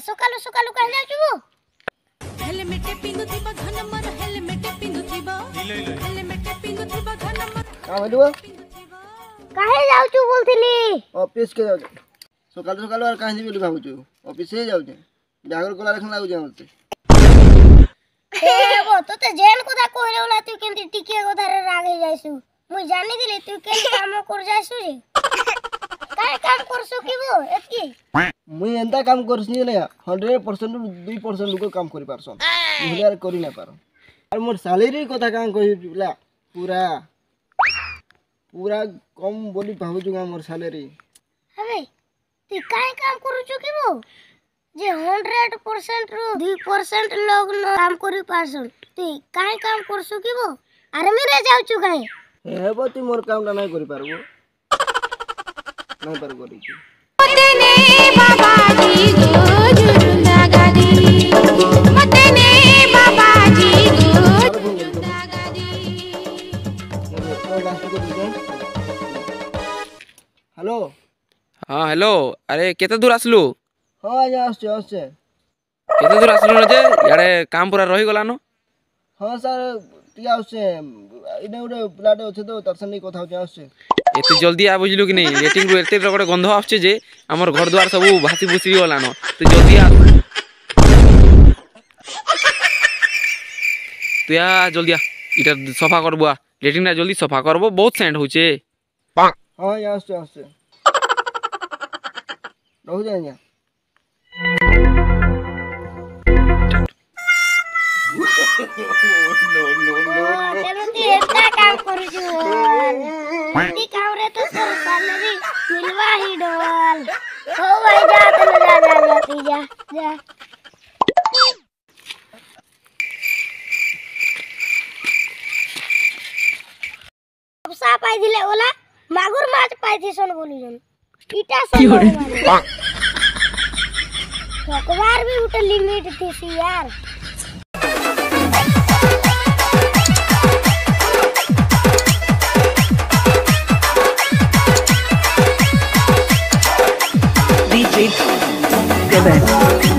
सकालु सकालु कह जाचु हेलमेट पिंदु थिबा घन मर हेलमेट पिंदु थिबा हेलमेट पिंदु थिबा घन मर का बलुआ काहे जाउचु बोलथिली ऑफिस के जाउ सकाल सकाल और काहे बोली भाबुचु ऑफिस से जाउ जागर कोला रखन लागु जाउते ए वो तो जेन कोदा कहलेला तू केंती टिके गोधारे रागे जाइसु मुई जानि दिले तू के काम कर जाइसु रे काय काम करसु किबो एतकी मुई एंता काम करसनी ने 100% 2% लोग काम करि पारसन मुले यार करि ना पारो और मोर सैलरी कथा का कहिला पूरा पूरा कम बोली भाबुचुगा मोर सैलरी अबे तू काय काम करूचु किबो जे 100% रो 2% लोग न काम करि पारसन तू काय काम करसु किबो आर्मी रे जाउचु काय हेबो तू मोर काम ना करि पारबो नहीं पर करि मतेने बाबाजी गो जुरुंदा गादी मतेने बाबाजी गो जुरुंदा गादी हेलो हाँ हेलो अरे केते दूर आसलु हाँ जा आछे केते दूर आसलु न जे याडे काम पूरा रही गला न हाँ सर टिया आछे इने उडे प्लाट अछि तो तरसन नहीं कथा होचे आछे एते जल्दी आ बुझलु कि नहीं लेटिंग रो एते रगडे गंध आछे जे हमर घर द्वार सब भासी भूसी गला न तो जल्दी आ तू या जल्दी आ इटा सफा करबो लेटिंग ना जल्दी सफा करबो बहुत सेंड होचे हाँ या आछे रहु जाय या तेमती एता काम करूचु ती काम रे तो सैलरी मिलवा ही डोल हो भाई जा तने जा ती जा सा पाई दिले ओला मागुर माछ पाई सन बोली जन इटा सब ठोकवार भी उठ लिमिट थी सी यार DJ Quebec.